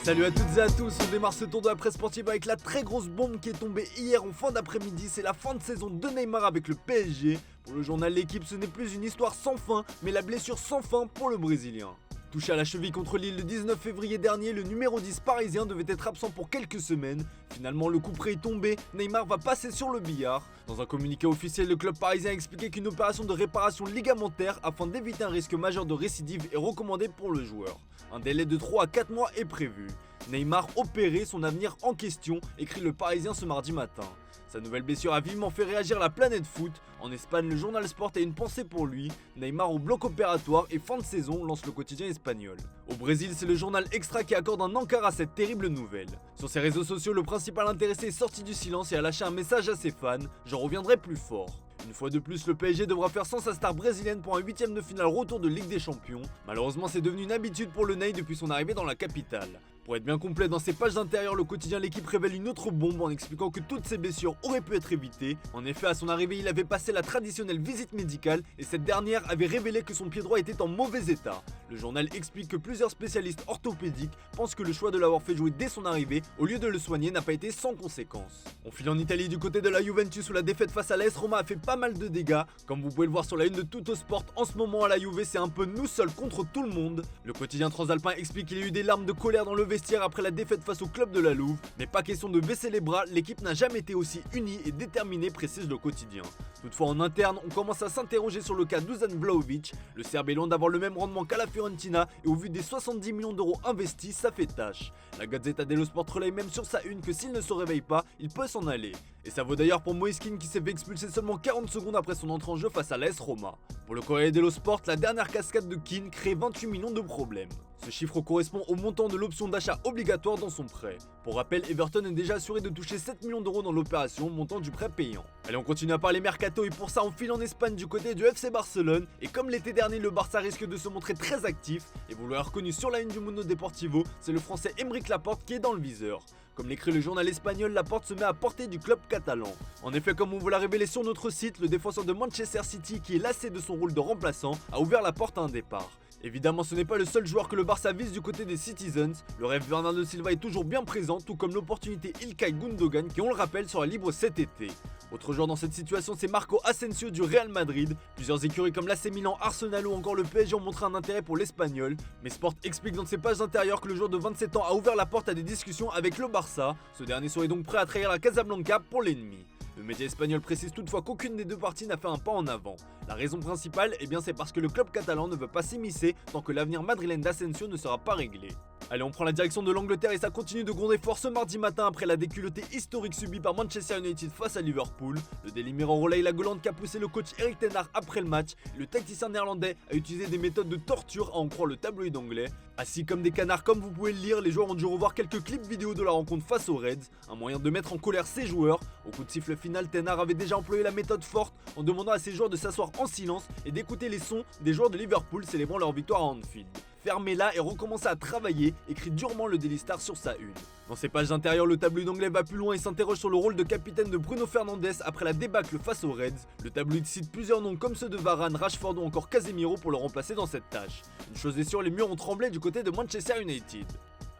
Salut à toutes et à tous, on démarre ce tour de la presse sportive avec la très grosse bombe qui est tombée hier en fin d'après-midi. C'est la fin de saison de Neymar avec le PSG. Pour le journal L'équipe, ce n'est plus une histoire sans fin, mais la blessure sans fin pour le Brésilien. Touché à la cheville contre Lille le 19 février dernier, le numéro 10 parisien devait être absent pour quelques semaines. Finalement, le coup près est tombé, Neymar va passer sur le billard. Dans un communiqué officiel, le club parisien a expliqué qu'une opération de réparation ligamentaire afin d'éviter un risque majeur de récidive est recommandée pour le joueur. Un délai de 3 à 4 mois est prévu. Neymar opéré, son avenir en question, écrit le Parisien ce mardi matin. Sa nouvelle blessure a vivement fait réagir la planète foot. En Espagne, le journal Sport a une pensée pour lui. Neymar au bloc opératoire et fin de saison, lance le quotidien espagnol. Au Brésil, c'est le journal Extra qui accorde un encart à cette terrible nouvelle. Sur ses réseaux sociaux, le principal intéressé est sorti du silence et a lâché un message à ses fans. J'en reviendrai plus fort. Une fois de plus, le PSG devra faire sans sa star brésilienne pour un huitième de finale retour de Ligue des Champions. Malheureusement, c'est devenu une habitude pour le Ney depuis son arrivée dans la capitale. Pour être bien complet, dans ses pages d'intérieur, le quotidien L'équipe révèle une autre bombe en expliquant que toutes ces blessures auraient pu être évitées. En effet, à son arrivée, il avait passé la traditionnelle visite médicale et cette dernière avait révélé que son pied droit était en mauvais état. Le journal explique que plusieurs spécialistes orthopédiques pensent que le choix de l'avoir fait jouer dès son arrivée, au lieu de le soigner, n'a pas été sans conséquence. On file en Italie du côté de la Juventus où la défaite face à l'AS Roma a fait pas mal de dégâts. Comme vous pouvez le voir sur la une de Tuttosport, en ce moment à la Juve, c'est un peu nous seuls contre tout le monde. Le quotidien transalpin explique qu'il y a eu des larmes de colère dans le vestiaire après la défaite face au club de la Louve, mais pas question de baisser les bras, l'équipe n'a jamais été aussi unie et déterminée, précise le quotidien. Toutefois en interne, on commence à s'interroger sur le cas d'Dusan Vlahovic. Le Serbe est loin d'avoir le même rendement qu'à la Fiorentina et au vu des 70 millions d'euros investis, ça fait tâche. La Gazzetta dello Sport relaye même sur sa une que s'il ne se réveille pas, il peut s'en aller. Et ça vaut d'ailleurs pour Moïse Kean qui s'est fait expulser seulement 40 secondes après son entrée en jeu face à l'AS Roma. Pour le Corriere dello Sport, la dernière cascade de Kean crée 28 millions de problèmes. Ce chiffre correspond au montant de l'option d'achat obligatoire dans son prêt. Pour rappel, Everton est déjà assuré de toucher 7 millions d'euros dans l'opération, montant du prêt payant. Allez, on continue à parler mercato et pour ça on file en Espagne du côté du FC Barcelone. Et comme l'été dernier, le Barça risque de se montrer très actif. Et vous l'aurez reconnu sur la une du Mundo Deportivo, c'est le français Aymeric Laporte qui est dans le viseur. Comme l'écrit le journal espagnol, Laporte se met à portée du club catalan. En effet, comme on vous l'a révélé sur notre site, le défenseur de Manchester City, qui est lassé de son rôle de remplaçant, a ouvert la porte à un départ. Évidemment, ce n'est pas le seul joueur que le Barça vise du côté des Citizens. Le rêve Bernardo Silva est toujours bien présent, tout comme l'opportunité Ilkay Gundogan qui, on le rappelle, sera libre cet été. Autre joueur dans cette situation, c'est Marco Asensio du Real Madrid. Plusieurs écuries comme l'AC Milan, Arsenal ou encore le PSG ont montré un intérêt pour l'Espagnol. Mais Sport explique dans ses pages intérieures que le joueur de 27 ans a ouvert la porte à des discussions avec le Barça. Ce dernier serait donc prêt à trahir la Casablanca pour l'ennemi. Le média espagnol précise toutefois qu'aucune des deux parties n'a fait un pas en avant. La raison principale, c'est parce que le club catalan ne veut pas s'immiscer tant que l'avenir madrilène d'Asensio ne sera pas réglé. Allez, on prend la direction de l'Angleterre et ça continue de gronder fort ce mardi matin après la déculottée historique subie par Manchester United face à Liverpool. Le Daily Mirror relaye la gueulante qu'a poussé le coach Erik ten Hag après le match. Le tacticien néerlandais a utilisé des méthodes de torture à en croire le tabloïd anglais. Assis comme des canards comme vous pouvez le lire, les joueurs ont dû revoir quelques clips vidéo de la rencontre face aux Reds, un moyen de mettre en colère ses joueurs. Au coup de sifflet final, ten Hag avait déjà employé la méthode forte en demandant à ses joueurs de s'asseoir en silence et d'écouter les sons des joueurs de Liverpool célébrant leur victoire à Anfield. Fermez-la et recommencez à travailler, écrit durement le Daily Star sur sa une. Dans ses pages intérieures, le tabloïd anglais va plus loin et s'interroge sur le rôle de capitaine de Bruno Fernandes après la débâcle face aux Reds. Le tabloïd cite plusieurs noms comme ceux de Varane, Rashford ou encore Casemiro pour le remplacer dans cette tâche. Une chose est sûre, les murs ont tremblé du côté de Manchester United.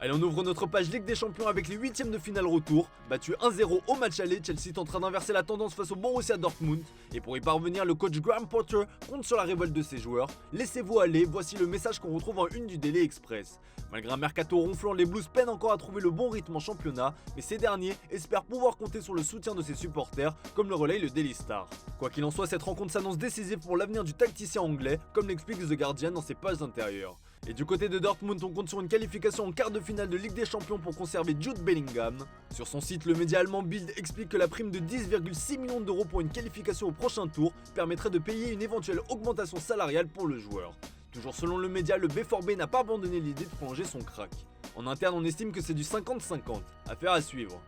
Allez, on ouvre notre page Ligue des Champions avec les huitièmes de finale retour. Battu 1-0 au match aller, Chelsea est en train d'inverser la tendance face au Borussia Dortmund. Et pour y parvenir, le coach Graham Potter compte sur la révolte de ses joueurs. Laissez-vous aller, voici le message qu'on retrouve en une du Daily Express. Malgré un mercato ronflant, les Blues peinent encore à trouver le bon rythme en championnat, mais ces derniers espèrent pouvoir compter sur le soutien de ses supporters, comme le relaye le Daily Star. Quoi qu'il en soit, cette rencontre s'annonce décisive pour l'avenir du tacticien anglais, comme l'explique The Guardian dans ses pages intérieures. Et du côté de Dortmund, on compte sur une qualification en quart de finale de Ligue des Champions pour conserver Jude Bellingham. Sur son site, le média allemand Bild explique que la prime de 10,6 millions d'euros pour une qualification au prochain tour permettrait de payer une éventuelle augmentation salariale pour le joueur. Toujours selon le média, le B4B n'a pas abandonné l'idée de prolonger son crack. En interne, on estime que c'est du 50-50. Affaire à suivre.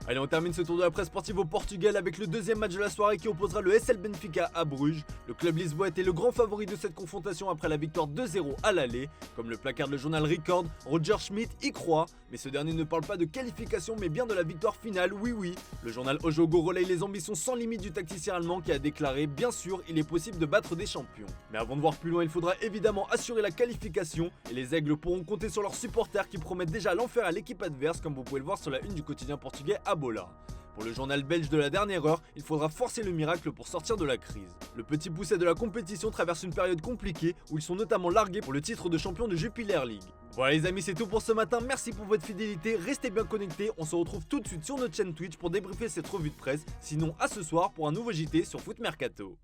Allez, on termine ce tour de la presse sportive au Portugal avec le deuxième match de la soirée qui opposera le SL Benfica à Bruges. Le club lisbois était le grand favori de cette confrontation après la victoire 2-0 à l'aller. Comme le placarde le journal Record, Roger Schmidt y croit, mais ce dernier ne parle pas de qualification mais bien de la victoire finale, oui. Le journal Ojogo relaye les ambitions sans limite du tacticien allemand qui a déclaré « Bien sûr, il est possible de battre des champions ». Mais avant de voir plus loin, il faudra évidemment assurer la qualification et les Aigles pourront compter sur leurs supporters qui promettent déjà l'enfer à l'équipe adverse comme vous pouvez le voir sur la une du quotidien portugais Abola. Pour le journal belge de la dernière heure, il faudra forcer le miracle pour sortir de la crise. Le petit pousset de la compétition traverse une période compliquée où ils sont notamment largués pour le titre de champion de Jupiler League. Voilà les amis, c'est tout pour ce matin, merci pour votre fidélité, restez bien connectés, on se retrouve tout de suite sur notre chaîne Twitch pour débriefer cette revue de presse, sinon à ce soir pour un nouveau JT sur Foot Mercato.